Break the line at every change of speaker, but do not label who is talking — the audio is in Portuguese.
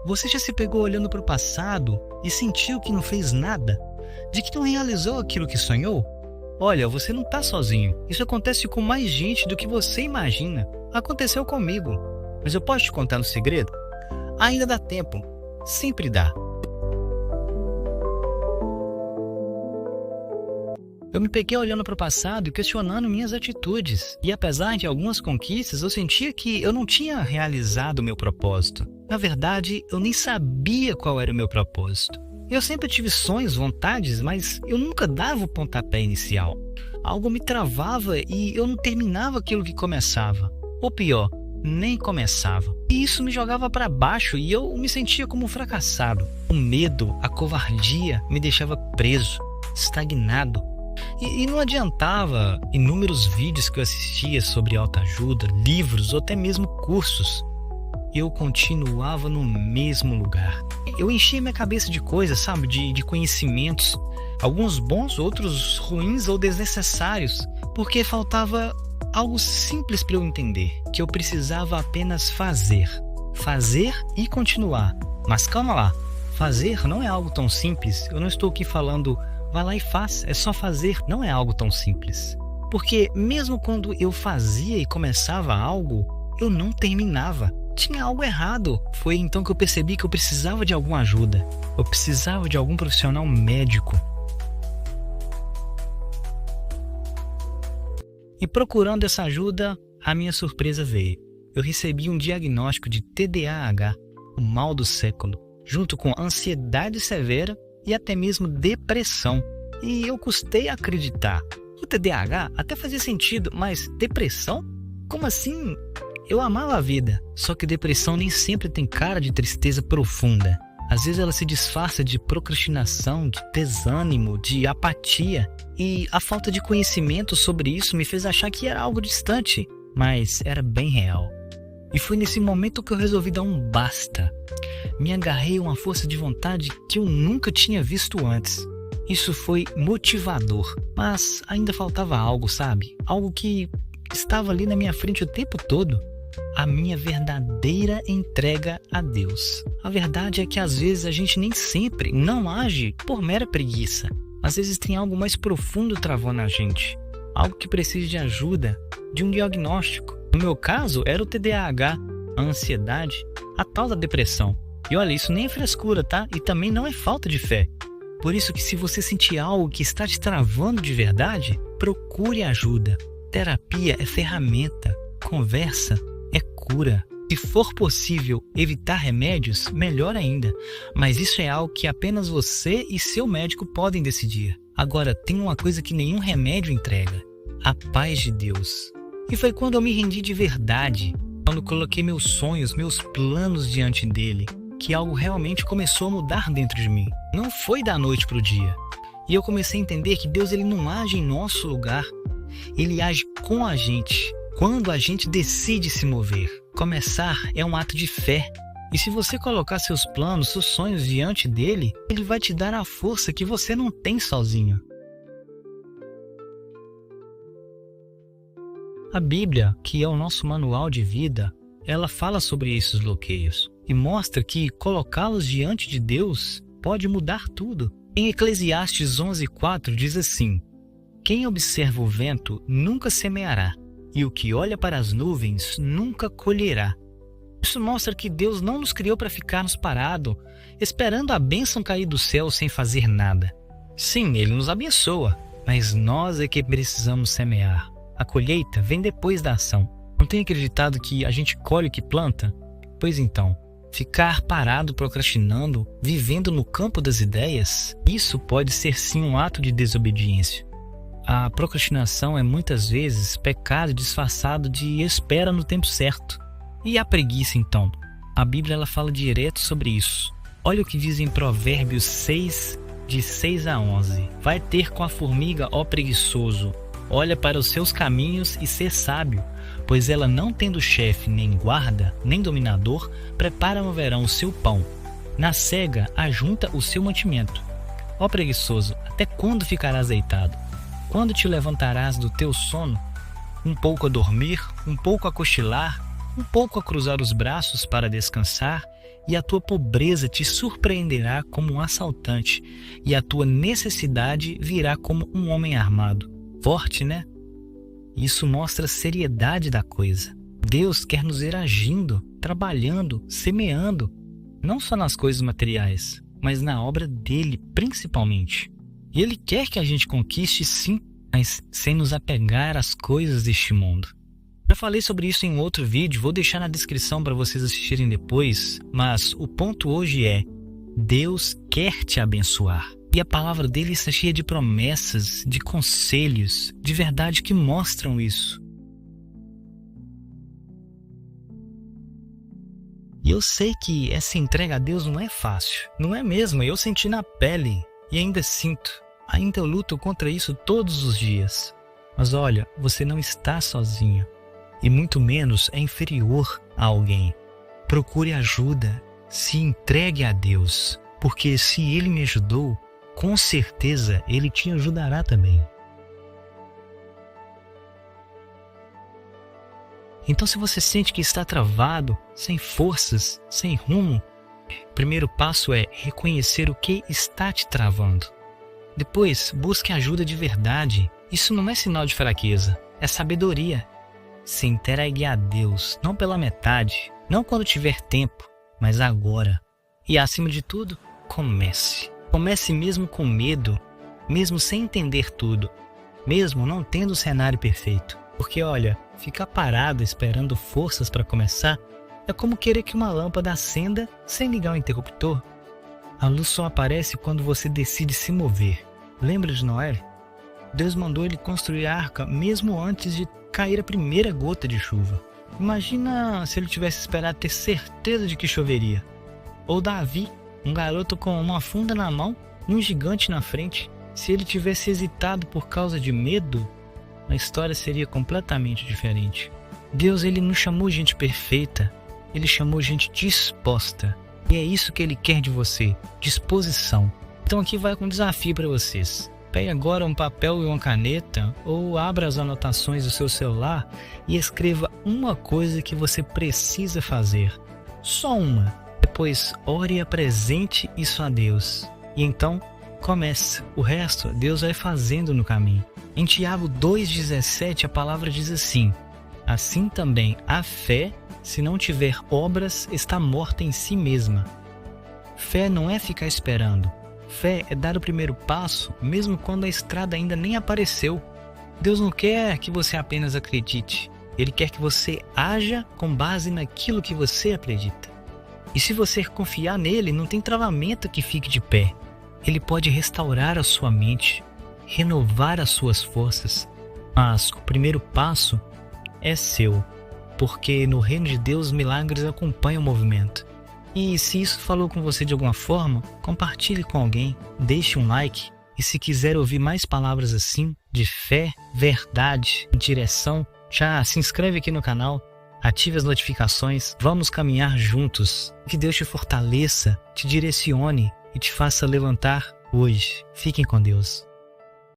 Você já se pegou olhando para o passado e sentiu que não fez nada? De que não realizou aquilo que sonhou? Olha, você não está sozinho. Isso acontece com mais gente do que você imagina. Aconteceu comigo. Mas eu posso te contar um segredo? Ainda dá tempo. Sempre dá. Eu me peguei olhando para o passado e questionando minhas atitudes. E apesar de algumas conquistas, eu sentia que eu não tinha realizado o meu propósito. Na verdade, eu nem sabia qual era o meu propósito. Eu sempre tive sonhos, vontades, mas eu nunca dava o pontapé inicial. Algo me travava e eu não terminava aquilo que começava. Ou pior, nem começava. E isso me jogava para baixo e eu me sentia como um fracassado. O medo, a covardia me deixava preso, estagnado. E não adiantava inúmeros vídeos que eu assistia sobre autoajuda, livros ou até mesmo cursos. Eu continuava no mesmo lugar. Eu enchia minha cabeça de coisas, sabe? De conhecimentos. Alguns bons, outros ruins ou desnecessários. Porque faltava algo simples para eu entender. Que eu precisava apenas fazer. Fazer e continuar. Mas calma lá. Fazer não é algo tão simples. Eu não estou aqui falando... Vai lá e faz, é só fazer, não é algo tão simples. Porque mesmo quando eu fazia e começava algo, eu não terminava. Tinha algo errado. Foi então que eu percebi que eu precisava de alguma ajuda. Eu precisava de algum profissional médico. E procurando essa ajuda, a minha surpresa veio. Eu recebi um diagnóstico de TDAH, o mal do século, junto com ansiedade severa e até mesmo depressão. E eu custei acreditar. O TDAH até fazia sentido, mas depressão? Como assim? Eu amava a vida, só que depressão nem sempre tem cara de tristeza profunda. Às vezes ela se disfarça de procrastinação, de desânimo, de apatia. E a falta de conhecimento sobre isso me fez achar que era algo distante, mas era bem real. E foi nesse momento que eu resolvi dar um basta. Me agarrei a uma força de vontade que eu nunca tinha visto antes. Isso foi motivador, mas ainda faltava algo, sabe? Algo que estava ali na minha frente o tempo todo. A minha verdadeira entrega a Deus. A verdade é que às vezes a gente nem sempre não age por mera preguiça. Às vezes tem algo mais profundo travando a gente. Algo que precisa de ajuda, de um diagnóstico. No meu caso, era o TDAH, a ansiedade, a tal da depressão. E olha, isso nem é frescura, tá? E também não é falta de fé. Por isso que se você sentir algo que está te travando de verdade, procure ajuda. Terapia é ferramenta, conversa é cura. Se for possível evitar remédios, melhor ainda. Mas isso é algo que apenas você e seu médico podem decidir. Agora, tem uma coisa que nenhum remédio entrega: a paz de Deus. E foi quando eu me rendi de verdade, quando coloquei meus sonhos, meus planos diante dele, que algo realmente começou a mudar dentro de mim. Não foi da noite para o dia. E eu comecei a entender que Deus ele não age em nosso lugar. Ele age com a gente, quando a gente decide se mover. Começar é um ato de fé. E se você colocar seus planos, seus sonhos diante dele, ele vai te dar a força que você não tem sozinho. A Bíblia, que é o nosso manual de vida, ela fala sobre esses bloqueios e mostra que colocá-los diante de Deus pode mudar tudo. Em Eclesiastes 11:4 diz assim: quem observa o vento nunca semeará, e o que olha para as nuvens nunca colherá. Isso mostra que Deus não nos criou para ficarmos parados, esperando a bênção cair do céu sem fazer nada. Sim, Ele nos abençoa, mas nós é que precisamos semear. A colheita vem depois da ação. Não tem acreditado que a gente colhe o que planta? Pois então, ficar parado procrastinando, vivendo no campo das ideias, isso pode ser sim um ato de desobediência. A procrastinação é muitas vezes pecado disfarçado de espera no tempo certo. E a preguiça então? A Bíblia ela fala direto sobre isso. Olha o que diz em Provérbios 6, de 6 a 11. Vai ter com a formiga, ó preguiçoso, olha para os seus caminhos e sê sábio, pois ela não tendo chefe, nem guarda, nem dominador, prepara no verão o seu pão. Na cega, ajunta o seu mantimento. Ó preguiçoso, até quando ficarás deitado? Quando te levantarás do teu sono? Um pouco a dormir, um pouco a cochilar, um pouco a cruzar os braços para descansar, e a tua pobreza te surpreenderá como um assaltante, e a tua necessidade virá como um homem armado. Forte, né? Isso mostra a seriedade da coisa. Deus quer nos ver agindo, trabalhando, semeando, não só nas coisas materiais, mas na obra dele, principalmente. E ele quer que a gente conquiste, sim, mas sem nos apegar às coisas deste mundo. Já falei sobre isso em um outro vídeo, vou deixar na descrição para vocês assistirem depois, mas o ponto hoje é: Deus quer te abençoar. E a palavra dele está cheia de promessas, de conselhos, de verdade que mostram isso. E eu sei que essa entrega a Deus não é fácil. Não é mesmo, eu senti na pele e ainda sinto. Ainda eu luto contra isso todos os dias. Mas olha, você não está sozinho. E muito menos é inferior a alguém. Procure ajuda, se entregue a Deus, porque se Ele me ajudou, com certeza Ele te ajudará também. Então, se você sente que está travado, sem forças, sem rumo, o primeiro passo é reconhecer o que está te travando. Depois, busque ajuda de verdade. Isso não é sinal de fraqueza, é sabedoria. Se entregue a Deus, não pela metade, não quando tiver tempo, mas agora. E acima de tudo, comece. Comece mesmo com medo, mesmo sem entender tudo, mesmo não tendo o cenário perfeito. Porque olha, ficar parado esperando forças para começar é como querer que uma lâmpada acenda sem ligar o interruptor. A luz só aparece quando você decide se mover. Lembra de Noé? Deus mandou ele construir a arca mesmo antes de cair a primeira gota de chuva. Imagina se ele tivesse esperado ter certeza de que choveria. Ou Davi, um garoto com uma funda na mão e um gigante na frente. Se ele tivesse hesitado por causa de medo, a história seria completamente diferente. Deus, ele não chamou gente perfeita, ele chamou gente disposta. E é isso que ele quer de você, disposição. Então aqui vai com um desafio para vocês. Pegue agora um papel e uma caneta ou abra as anotações do seu celular e escreva uma coisa que você precisa fazer. Só uma. Depois ore e apresente isso a Deus. E então comece. O resto Deus vai fazendo no caminho. Em Tiago 2,17 a palavra diz assim: assim também a fé, se não tiver obras, está morta em si mesma. Fé não é ficar esperando. Fé é dar o primeiro passo, mesmo quando a estrada ainda nem apareceu. Deus não quer que você apenas acredite. Ele quer que você haja com base naquilo que você acredita. E se você confiar nele, não tem travamento que fique de pé. Ele pode restaurar a sua mente, renovar as suas forças. Mas o primeiro passo é seu, porque no reino de Deus milagres acompanham o movimento. E se isso falou com você de alguma forma, compartilhe com alguém, deixe um like. E se quiser ouvir mais palavras assim, de fé, verdade, direção, já se inscreve aqui no canal, ative as notificações, vamos caminhar juntos. Que Deus te fortaleça, te direcione e te faça levantar hoje. Fiquem com Deus.